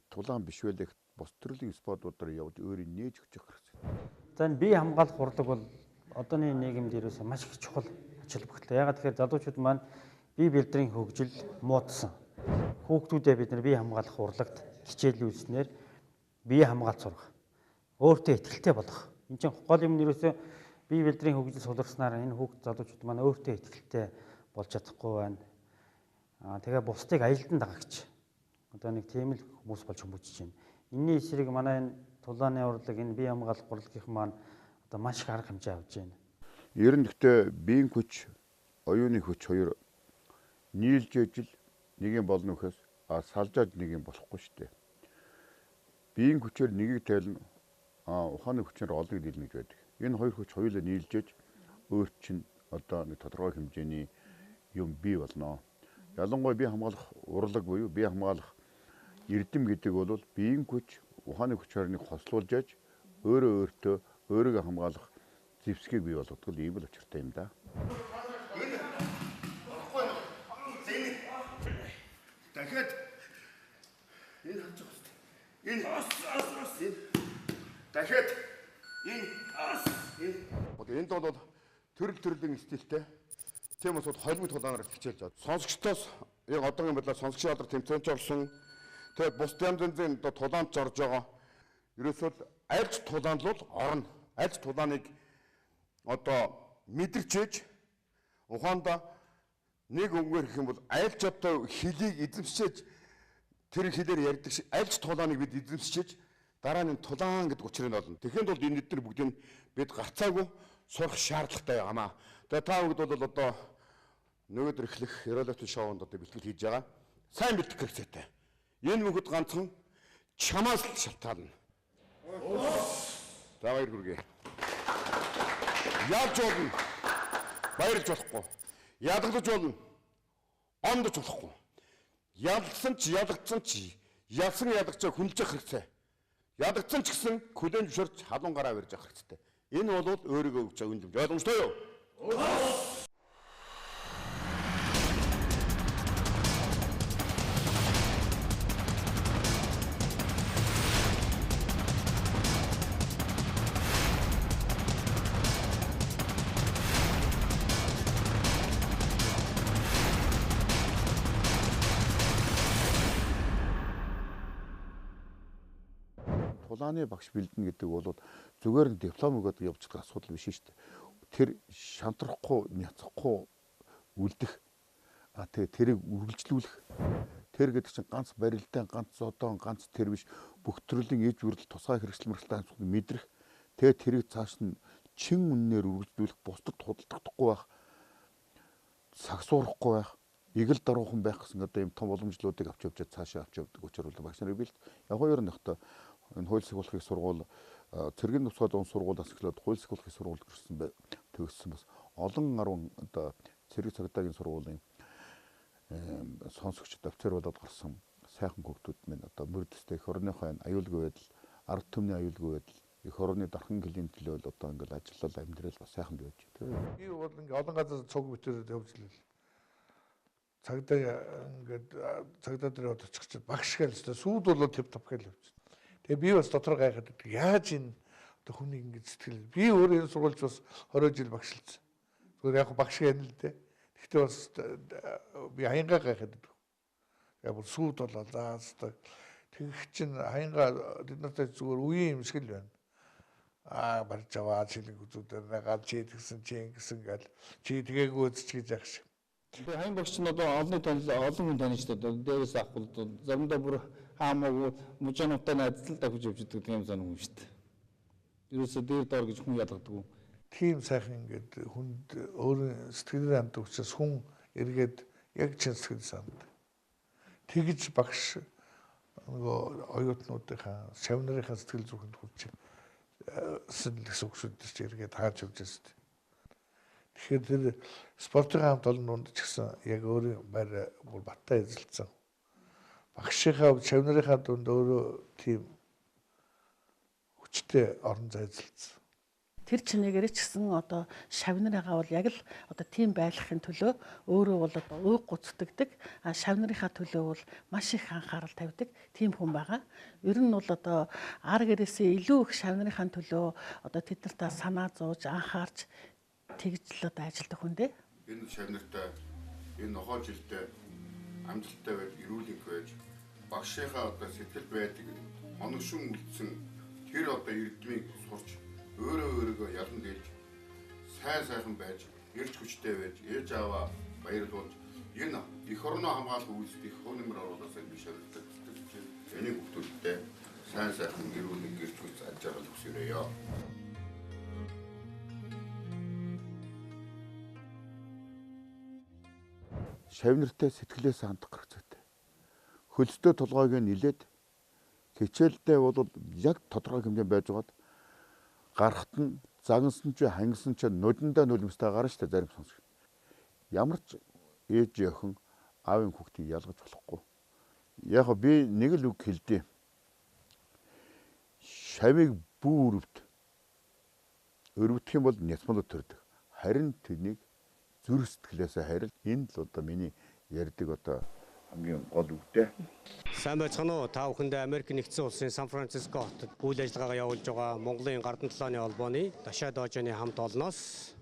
тулаан биш байлэх бус төрлийн спортуудаар явж өөрийг нээж өгч явах хэрэгтэй. За энэ бие хамгаалах урлаг бол одооны нийгэмд ерөөсөө маш их чухал ачаал бүгдлээ. Ягаад тэгэхээр залуучууд маань бие бэлдрийн хөгжил муудсан. Хүүхдүүдээ бид нар бие хамгаалах урлагт хичээлүүлснээр бие хамгаалт сурах. Өөртөө итгэлтэй болох. Энд чинь гол юм нь ерөөсөө бие бэлдрийн хөгжил суларснаар энэ хүүхд залуучууд маань өөртөө итгэлтэй болж чадахгүй байна. Тэгээ бусдыг аялдан дагагч. Одоо нэг тийм л хүмүүс болж хүмүүжиж байна. Энэний эсрэг манай энэ тулааны урлаг, энэ бие хамгаалах урлагийнх маань одоо маш их арга хэмжээ авч байна. Ер нь гэхдээ биеийн хүч, оюуны хүч хоёр нийлж ижил нэг юм болно гэхээс салжаад нэг юм болохгүй шүү дээ. Биеийн хүчээр нэгийг тайлна, ухааны хүчээр олныг дийлнэ гэж байдаг. Энэ хоёр хүч хоёулаа нийлж иж өөр чинь одоо нэг тодорхой хэмжээний юм бий болно. Ялангуяа бие хамгаалах урлаг буюу бие хамгаалах эрдэм гэдэг бол биеийн хүч, ухааны хүчээр нэг хослуулж аж өөртөө өөрийгөө хамгаалах зэвсгийг бий болгодог ийм л учиртай юм да. Дахиад энэ хаж байгаа. Энэ дахиад энэ бол төрлийн стилтэй. Тийм учраас холимог тулаанаар хичээлж байгаа. Сонсогчдоос яг одоогийн байдлаар сонсогчийн алдар тэмцээнч орсон. Тэгээд бус янзын тулаанд зорж байгаа. Ерөөсөө альж тулаанд л орно. Альж тулааныг одоо мэдэрч ээж ухаанда нэг өнгөөр гэх юм бол альж одоо хөлийг эзэмшиж тэр хэлээр ярьдаг шиг альж тулааныг бид эзэмшиж дараа нь тулаан гэдэг учрыг олно. Тэгэхэд бол энэ эдгээр бүгдийг бид гарцаагүй сурах шаардлагатай байгаамаа. Тэгээ та бүгд бол одоо нөгөөдөр эхлэх Еролиот шоунд одоо бэлтгэл хийж байгаа. Сайн бэлтгэх хэрэгцээтэй. Энэ мөхөд ганцхан чамаас л шалтгаална. За баяр хүргэе. Яаж болно? Баярлж болохгүй. Ядгалж болно. Ондож болохгүй. Ялгсан ч ялгдсан ч ялсан ялгачаа хүлжих хэрэгцээ. Ядагдсан ч гэсэн хүлэн зөвшөөрч халуун гараа барьж авах хэрэгтэй. Энэ бол өөрийгөө өгч байгаа үнэлэмж. Ойлгомжтой юу? Тулааны багш бэлдэнэ гэдэг бол зүгээр нь диплом өгөөд явж байгаа асуудал биш шүү дээ. Тэр шантрахгүй, няцахгүй үлдэх тэгээ тэрийг үргэлжлүүлэх. Тэр гэдэг чинь ганц барилдаан, ганц зодоон, ганц тэр биш бүх төрлийн ээж бүрдэл тусгай хэрэгсэл мэрэгчлээ хамсгал мэдрэх. Тэгээ тэрийг цааш нь чин үннээр үргэлжлүүлэх, бусдад худалдахгүй байх, сагсуурахгүй байх, игэл даруухан байх гэсэн одоо юм том боломжлуудыг авч явж цаашаа авч явдаг учраас багш нарыг бэлд. Яг хоёр нь ихтэй энэ хууль сахиулахын сургууль цэргийн тусгай дуун сургуулиас эхлээд хууль сахиулахын сургуульд төгссөн бас олон 10 одоо цэрэг цагдаагийн сургуулийн сонсогчд офицер болоод гарсан сайхан хүүхдүүд минь одоо мөрдөстэй эх орныхоо аюулгүй байдал, ард түмний аюулгүй байдал, эх орны дархан гэлийн төлөө л одоо ингээл ажиллал амьдрал бас сайхан байж тийм. Би бол ингээ олон газар цуг бүтээрэд явж лээ. Цагдаа ингээд цагдаа дээр очих чинь багш гэлээ. Сүүд болоо төв тав гээл явж. Тэгээ би бас дотор гайхаад байдаг. Яаж энэ одоо хүний ингэ сэтгэл. Би өөрөө энэ сургуульч бас 20 жил багшлсан. Зүгээр яг багш гэнэ л дээ. Гэхдээ бас би хаянгаа гайхаад байдаг. Яг бол сүүд болоо заастаа. Тэгэх чинь хаянгаа бид нартай зүгээр үеийн юм шиг л байна. Барж аваа чилэг үзүүдээр нагаад чи тэгсэн чи ингэсэн гэл чи тэгээгүй үзч гэж яах шиг. Тэгээ хайн багш нь одоо олон хүн таних шүү дээ. Дээрээс авахгүй заримдаа бүр хаамаагүй мужаануудтай найзлал давхиж явж идэг тийм санаа хүн шүү дээ. Ерөөсөө дээр доор гэж хүн ялгадаг. Тийм сайхан ингээд хүнд өөрийн сэтгэлээр амт учраас хүн эргээд яг чин сэтгэл санд. Тэгж багш нөгөө оюутнуудынхаа шавнарынхаа сэтгэл зүрхэнд хүрч сэтэл өгсөд чи эргээд хааж явж байгаа. Тэгэхээр тэр спортын хамт олон дунд ч гэсэн яг өөрийн байр бүр баттай эзэлсэн. Багшийнхаа шавнарынхаа дунд өөрөө тийм хүчтэй орон зай эзэлсэн. Тэр чинээгээр ч гэсэн одоо шавнарыгаа бол яг л одоо тийм байхын төлөө өөрөө бол одоо ууг гуцдагдаг, шавнарынхаа төлөө бол маш их анхаарал тавьдаг тийм хүн байгаа. Ер нь бол одоо ар гэрээсээ илүү их шавнарынхаа төлөө одоо тэднэртээ санаа зовж анхаарч тэгж л одоо ажилладаг хүн дээ. Энэ шавнартай энэ нохоо жилтэй амжилттай байж эрүүл их байж багшийнхаа одоо сэтгэл байдаг хоногшин үлдсэн тэр одоо эрдмийг сурч өөрийгөө ялан дийлж сайхан байж эрч хүчтэй байж ээж аваа баярлуулж энэ их орноо хамгаалах үйлсдийг хөв нэмэр оруулаасаа биш хэрэгтэй. Энийг хүмүүстээ сайн сайхан гэрүүлийн гэрч хүч аж аргал хүсээрээ. Шавнартай сэтгэлээс хандах хэрэгтэй. Хөлстэй толгойг нилээд хичээлдээ бол яг тодорхой хэмжээнд байж байгаад гарахт нь загнасан ч хангасан ч нудандаа нулимстай гарна шүү дээ зарим сонсож. Ямар ч ээж охин аавын хүүхдийг ялгаж болохгүй. Яг би нэг л үг хэлдэг. Шавыг бүү өрөвдөх юм бол няцмал төрдөг. Харин тэнийг зүрх сэтгэлээсээ харил. Энэ л одоо миний ярьдаг одоо хамгийн гол үгтэй. Сайн байцгаана уу? Та бүхэндээ Америк нэгдсэн улсын Сан Франциско хотод үйл ажиллагаагаа явуулж байгаа Монголын Гардан талааны холбооны Дашаа Доожны хамт олноос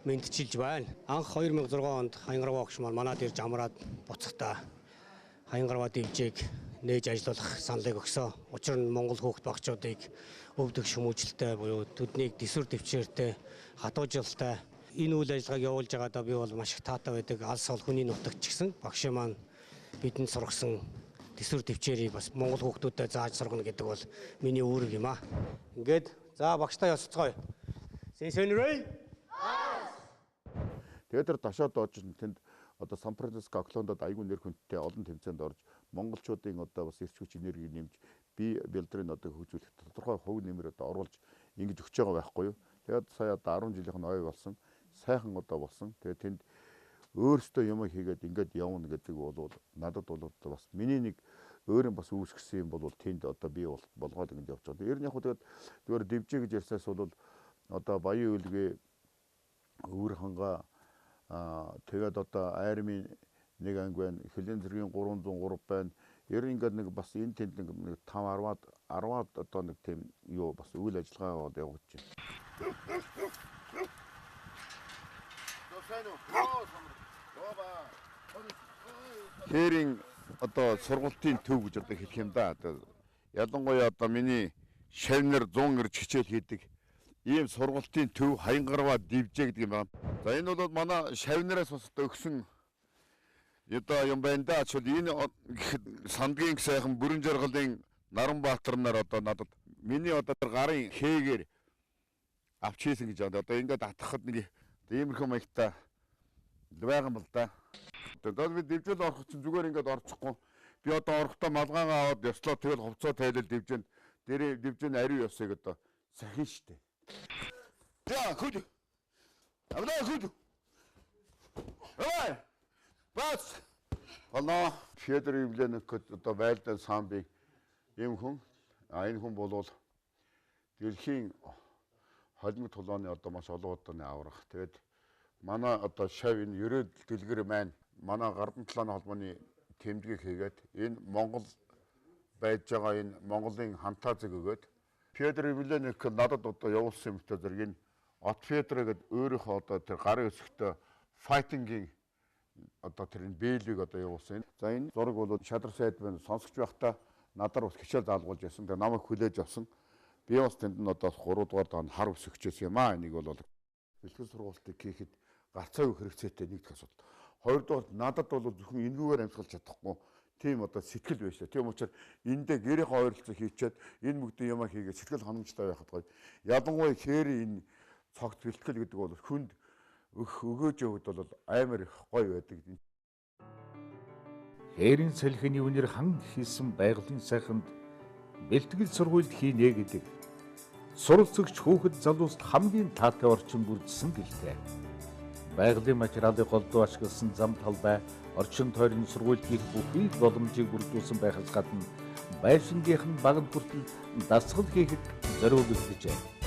мэдчилж байна. Анх 2006 онд Хаянгараа багш маань манад ирж амраад буцахдаа Хаянгараа дивжийг нээж ажиллах саналыг өгсөн. Учир нь Монгол хүүхд багчуудыг өвдөх шүмжлэлтэй буюу төднийг дэсвэр дэвчээртэй хатуужилтай энэ үйл ажиллагааг явуулж байгаадаа би бол маш их таатай байдаг. Алс бол хүний нутагт ч гэсэн багш маань бидэнд сургасан дэсвэр дэвчээрийг бас монгол хүүхдүүдэд зааж сургана гэдэг бол миний үүрэг юм аа. Ингээд за багштай ёсцгоё. Сенсенрэй. Тэгээд тэр Дашаа Доож тэнд одоо Сан Франциско, Оклендод айгүй нэр хүндтэй олон тэмцээнд орж монголчуудын одоо бас эрч хүч энергийг нэмж бие бэлдрийн одоо хөгжүүлэх тодорхой хувь нэмэр одоо оруулж ингэж өгч байгаа байхгүй юу. Тэгээд сая одоо 10 жилийнх нь ой болсон. Сайхан одоо болсон. Тэгээд тэнд өөртөө юм хийгээд ингээд явна гэдэг бол надад бол бас миний нэг өөрөө бас үүсгэсэн юм бол тэнд одоо би болгоод ингэж явж байгаа. Ер нь яг тэгээд зүгээр дивжээ гэж ярьсаас бол одоо Баян Үлгээ өвөр хангаа тэгээд одоо Айрмын нэг анги байна, Хөлийн зэргийн 303 байна. Ер нь ингээд нэг бас энэ тэнд нэг 5-10-аад одоо нэг тийм юу бас үйл ажиллагаа явуулж байна. Хэрийн одоо сургалтын төв гэж одоо хэлэх юм да. Ялангуяа одоо миний шавнар 100 ирж хичээл хийдэг ийм сургалтын төв Хаянгараа дивжээ гэдэг юм байна. За энэ бол манай шавнараас бас өгсөн одоо юм байна да. Очвол энэ сандгийн сайхан бүрэн жаргалын Наранбаатар нар одоо надад миний одоо гарын хээгээр авч хийсэн гэж байна. Одоо ингээд атгахад нэг иймэрхүү маягтай байгаа юм л да. Тэгээд би дивжэл орох чинь зүгээр ингээд орчихгүй. Би одоо орохдоо малгайгаа аваад ёслоо тэгэл хувцаа тайлал дивжэнд дээр дивжэн ариу ёсыг одоо сахин штэ. За хүүд. Авлаа хүүд. Ой. Бас. Алла Федор Ивленко одоо байлдан самбиг ийм хүн энэ хүн болвол дэлхийн холимог тулааны одоо маш олон удааны аврах. Тэгээд манай одоо шав энэ ерөөд дэлгэр маань манай Гардан талааны холбооны тэмдгийг хийгээд энэ Монгол байж байгаа энэ Монголын хантаа зэг өгөөд Федор Ивленко надад одоо явуулсан юмтай зэрэг энэ От Федор гэдэг өөрийнхөө одоо тэр гарын өсгтөө файтингийн одоо тэр энэ бэлийг одоо явуулсан. За энэ зураг бол шадар сайд байна сонсогч байхдаа надаар бас хичээл даалгуулж ясан. Тэгээ намайг хүлээж авсан. Би бас тэнд нь одоо 3 дугаар даан хар өсгчээс юм аа. Энийг бол бэлтгэл сургалтыг хийхэд гарцаа өгөх хэрэгцээтэй нэгдэх асуудал. Хоёрдугаар надад бол зөвхөн энэгээр амьсгалж чадахгүй тийм одоо сэтгэл байж та. Тийм учраас эндээ гэрийнхээ ойролцоо хийчихэд энэ мөгдөө юмаа хийгээд сэтгэл ханамжтай байхад гоё. Ялангуяа хээри энэ цогт бэлтгэл гэдэг бол хүнд өгөөж явахд бол амар их гоё байдаг. Хээрийн салхины үнээр хан хийсэн байгалийн сайханд бэлтгэл сургуульд хийнэ гэдэг суралцагч хүүхэд залууст хамгийн таатай орчин бүрдсэн гэлтэй. Байгалийн материалыг голдуу ашигласан зам талбай, орчин тойрны сургууль хийх бүхий боломжийг бүрдүүлсэн байхаас гадна байшингийнх нь багад хүртэл дасгал хийхэд зориулагджээ.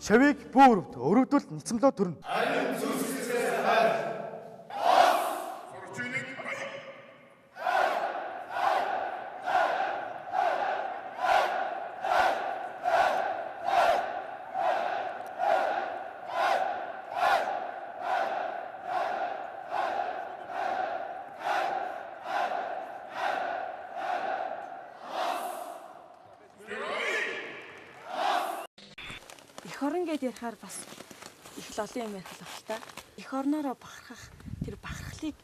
Шавыг бүү өрөвдөл ницмлөө төрнө. эх орон гэдээ ярихаар бас их л олон юм ярих л байна л та. Эх орноороо бахархах тэр бахархлыг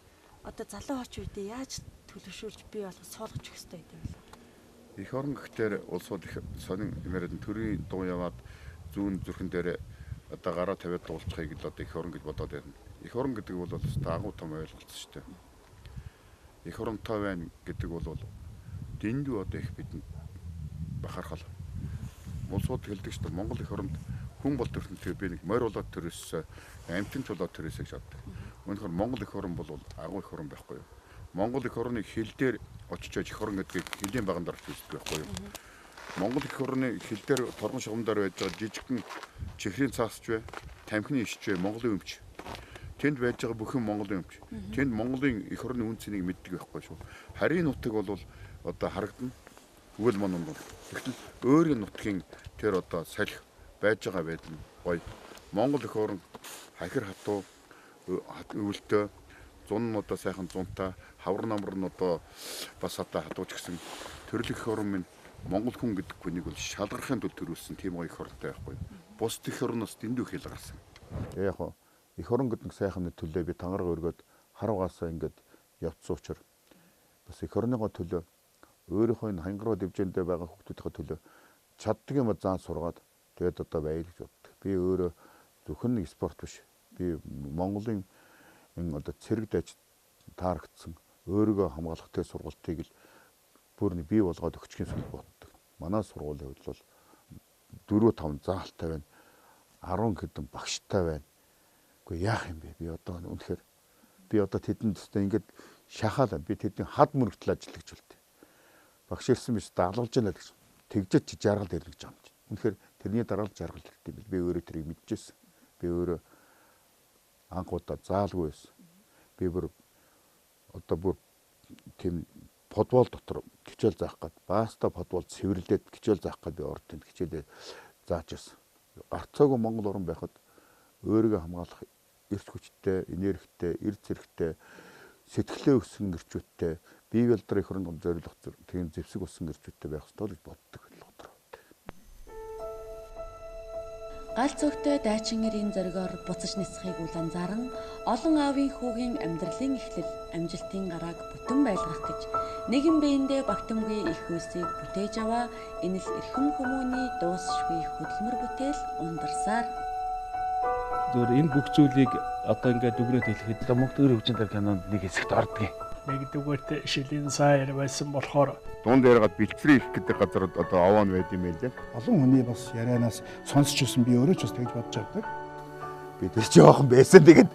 одоо залуу хоч үедээ яаж төлөвшүүлж бий болгож суулгаж өгөх хэрэгтэй гэдэг юм бэ? Эх орон гэхээр улсууд их сонин юмарад төрийн дуу яваад зүүн зүрхэн дээр одоо гараа тавиад дуулчихыг л одоо эх орон гэж бодоод байна. Эх орон гэдэг бол агуу том ойлголт шүү дээ. Эх оронтой байна гэдэг бол дэндүү одоо их бидэнд бахархал. Улсууд хэлдэг шүү дээ. Монгол эх оронд хүн бол төрөлтөө би нэг морь болоод төрөөс амтэн чулаад төрөөс гэж боддог. Өнөхөр Монгол эх орон бол агуу эх орон байхгүй юу? Монгол эх орны хил дээр очиж эх орон гэдгийг хэлийн баган дарж үздэг байхгүй юу? Монгол эх орны хил дээр торгон шугамдаар байж байгаа жижигхэн чихрийн цаасч бай, тамхины ишч бай, Монголын өмч. Тэнд байж байгаа бүхэн Монголын өмч. Тэнд Монголын эх орны үн цэнийг мэддэг байхгүй шүү. Харийн нутаг бол одоо харагдана. Үгэл монон бол. Тэгтэл өөрийн нутгийн тэр одоо салхи байж байгаа байдал гоё. Монгол эх орон хахир хатуу өвөлтөө зун нь одоо сайхан зунтаа хавар намар нь одоо бас одоо хатууч гэсэн төрөлх эх орон минь Монгол хүн гэдэг хүнийг бол шалгарахын тулд төрүүлсэн тийм гоё эх оронтой байхгүй. Бус эх ороноос дэндүү хэл гарсан. Яг хоо эх орон гэдэг сайхан төлөө би тангараг өргөд харуугаасаа ингээд явцсан учраас бас эх орныгоо төлөө өөрийнхөө энэ хангаруу дэвжээндээ байгаа хүмүүсийнхээ төлөө чаддаг юм заан сургаад тэгээд одоо баярлаж боддог. Би өөрөө зөвхөн нэг спорт биш. Би Монголын энэ одоо цэрэг дайж таарагдсан өөрийгөө хамгаалах тэ сургалтыг л бүр бий болгоод өгч гин боддог. Манай сургуулийн хувьд бол 4-5 заалтай байна. 10 хэдэн багштай байна. Гэхдээ яах юм бэ? Би одоо үнэхээр би одоо тэдэнд төстэй ингээд шахаалаа. Би тэдний хад мөрөгтөл ажиллаж үлдээ. Багш ирсэн биш даалгалж яана гэж. Тэгжэж жаргал ирлэж байгаа юм чинь. Үнэхээр тэрний дараа л жаргал хэрэгтэй бил. Би өөрөө тэрийг мэдчихсэн. Би өөрөө анхудаа заалгүй байсан. Би бүр одоо бүр тийм футбол дотор хичээл заах гээд баста футбол цэвэрлээд хичээл заах гээд би ордонд хичээлээ зааж байсан. Гарцаагүй Монгол орн байхад өөрийгөө хамгаалах эрч хүчтэй, энергитэй, эрд зэрэгтэй, сэтгэлээ өгсөн гэрчүүдтэй, бие бэлдэр их хөрөнгө зорилго тийм зэвсэг болсон гэрчүүдтэй байх ёстой гэж боддог л дотор. Гал цогтой дайчин нэрийн зоригоор буцаж нисхийг үл анзааран олон аавын хүүгийн амьдралын эхлэл амжилтын гарааг бүтэн байлгах гэж нэгэн биендээ багтамгүй их хүйсийг бүтээж аваа энэ л эрхэм хүмүүний дуусшгүй хөдөлмөр бүтээл ундарсаар зөвөр энэ бүх зүйлийг одоо ингээд дүгнээд хэлэхэд мөнгө төгрөг хөгжинтэй кинонд нэг хэсэгт ордгийг. Нэгдүгээрт шилийн саяар байсан болохоор дунд яриагаад бэлтгэрээ их гэдэг газар одоо овоон байд юм байлээ. Олон хүний бас ярианаас сонсч ирсэн би өөрөө ч бас тэгж бодож авдаг. Би тэр жоохон байсан тэгээд